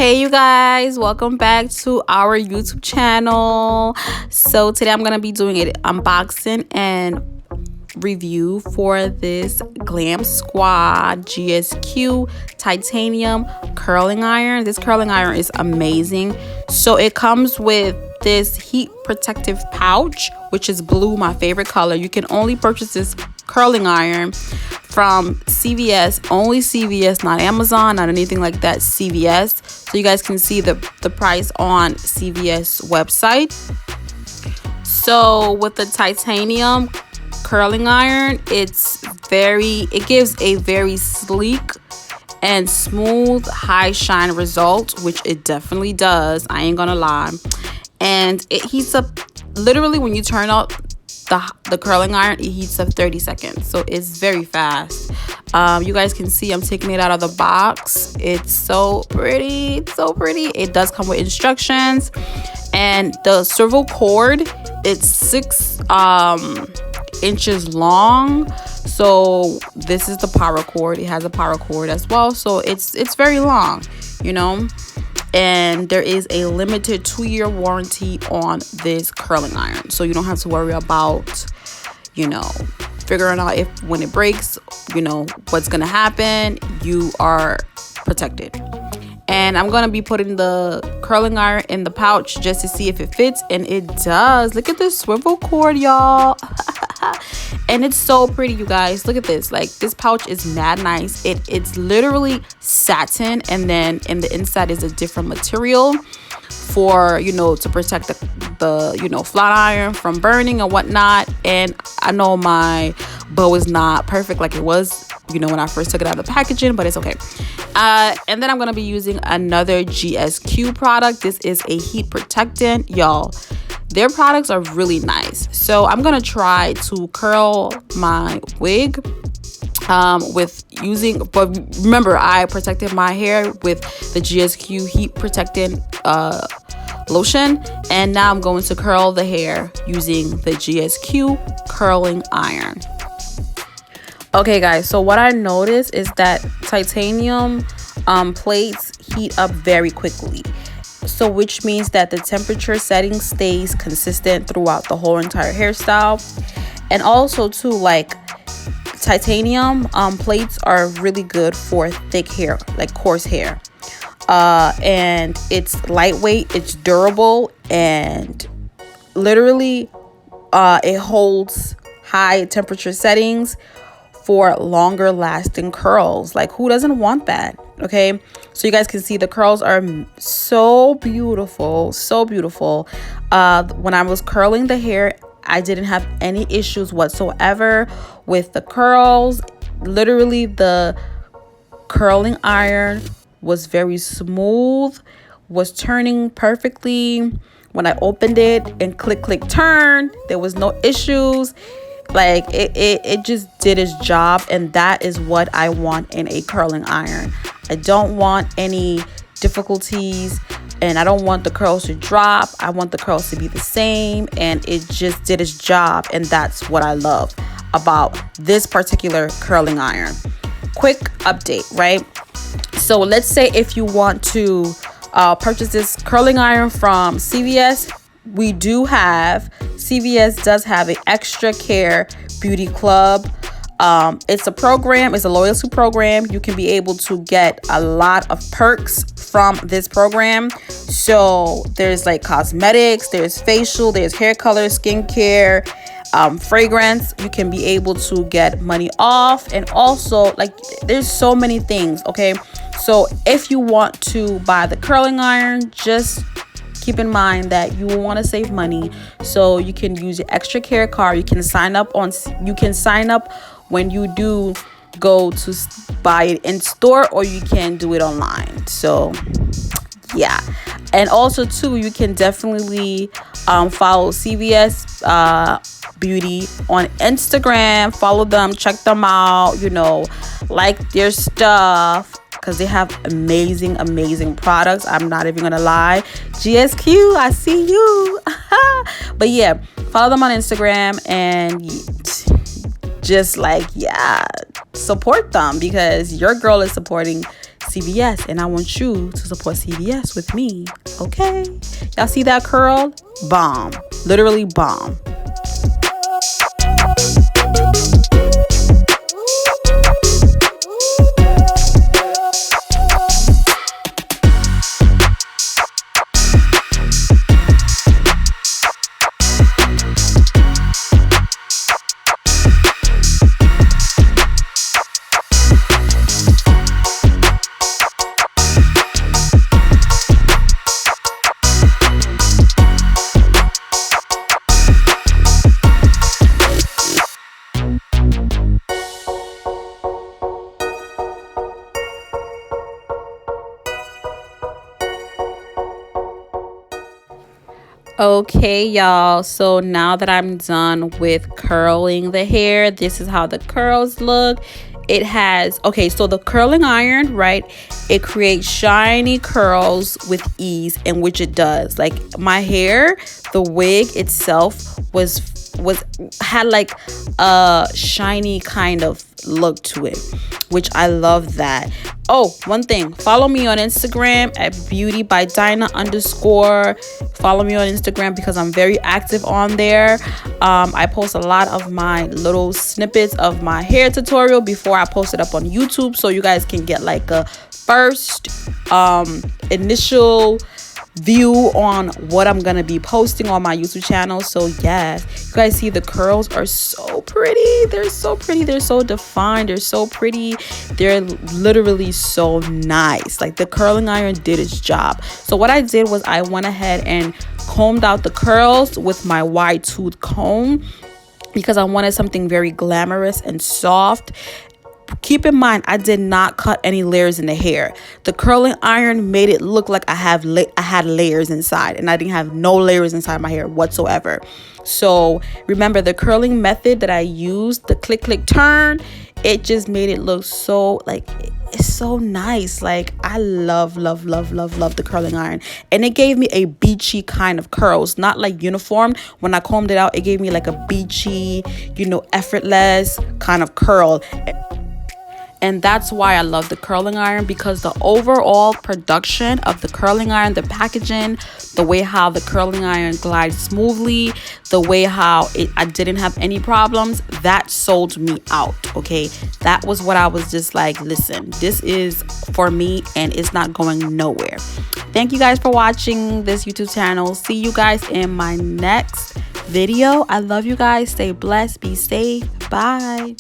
Hey you guys, welcome back to our YouTube channel. So today I'm gonna be doing an unboxing and review for this GLAMSQUAD GSQ titanium curling iron. This curling iron is amazing. So it comes with this heat protective pouch, which is blue, my favorite color. You can only purchase this curling iron from CVS, only CVS, not Amazon, not anything like that, CVS. So you guys can see the price on CVS website. So with the titanium curling iron, it gives a very sleek and smooth high shine result, which it definitely does, I ain't gonna lie. And it heats up literally when you turn up the curling iron, it heats up 30 seconds, so it's very fast. You guys can see I'm taking it out of the box. It's so pretty, it's so pretty. It does come with instructions, and the swivel cord, it's 6 inches long. So this is the power cord. It has a power cord as well, so it's very long, you know. And there is a limited 2-year warranty on this curling iron, so you don't have to worry about, you know, figuring out if when it breaks, you know, what's gonna happen. You are protected. And I'm gonna be putting the curling iron in the pouch just to see if it fits, and it does. Look at this swivel cord, y'all. And it's so pretty, you guys. Look at this. Like, this pouch is mad nice. It's literally satin, and then in the inside is a different material for, you know, to protect the you know, flat iron from burning and whatnot. And I know my bow is not perfect like it was, you know, when I first took it out of the packaging, but it's okay. And then I'm gonna be using another GSQ product. This is a heat protectant, y'all. Their products are really nice. So I'm gonna try to curl my wig with using, but remember, I protected my hair with the GSQ heat protectant lotion, and now I'm going to curl the hair using the GSQ curling iron. Okay guys, so what I noticed is that titanium plates heat up very quickly, so which means that the temperature setting stays consistent throughout the whole entire hairstyle. And also too, like, titanium plates are really good for thick hair, like coarse hair, and it's lightweight, it's durable, and literally it holds high temperature settings for longer lasting curls. Like, who doesn't want that? Okay, so you guys can see the curls are so beautiful, so beautiful. When I was curling the hair, I didn't have any issues whatsoever with the curls. Literally, the curling iron was very smooth, was turning perfectly. When I opened it and click turn, there was no issues. Like, it just did its job, and that is what I want in a curling iron. I don't want any difficulties, and I don't want the curls to drop. I want the curls to be the same, and it just did its job, and that's what I love about this particular curling iron. Quick update, right? So let's say if you want to purchase this curling iron from CVS, CVS does have an Extra Care Beauty Club. It's a program, it's a loyalty program. You can be able to get a lot of perks from this program. So there's like cosmetics, there's facial, there's hair color, skincare, fragrance. You can be able to get money off, and also, like, there's so many things. Okay, so if you want to buy the curling iron, just keep in mind that you will want to save money, so you can use your Extra Care card. You can sign up when you do go to buy it in store, or you can do it online. So yeah, and also too, you can definitely follow CVS Beauty on Instagram. Follow them, check them out, you know, like their stuff, because they have amazing products. I'm not even gonna lie. GSQ, I see you. But yeah, follow them on Instagram, and just, like, yeah, support them, because your girl is supporting CVS, and I want you to support CVS with me. Okay, y'all see that curl? Bomb, literally bomb. Okay, y'all, so now that I'm done with curling the hair, this is how the curls look. It has, okay, so the curling iron, right, it creates shiny curls with ease, and which it does. Like my hair, the wig itself had like a shiny kind of look to it, which I love that. Oh, one thing, follow me on Instagram at BeautyByDinah_. Follow me on Instagram because I'm very active on there. I post a lot of my little snippets of my hair tutorial before I post it up on YouTube, so you guys can get like a first initial view on what I'm gonna be posting on my YouTube channel. So yes, you guys see the curls are so pretty. They're so pretty. They're so defined. They're so pretty. They're literally so nice. Like the curling iron did its job. So what I did was I went ahead and combed out the curls with my wide tooth comb because I wanted something very glamorous and soft. Keep in mind, I did not cut any layers in the hair. The curling iron made it look like I had layers inside, and I didn't have no layers inside my hair whatsoever. So remember, the curling method that I used, the click click turn, it just made it look so like it's so nice. Like I love the curling iron, and it gave me a beachy kind of curls, not like uniform. When I combed it out, it gave me like a beachy, you know, effortless kind of curl. And that's why I love the curling iron, because the overall production of the curling iron, the packaging, the way how the curling iron glides smoothly, the way how I didn't have any problems, that sold me out. Okay, that was what I was just like, listen, this is for me and it's not going nowhere. Thank you guys for watching this YouTube channel. See you guys in my next video. I love you guys. Stay blessed, be safe. Bye.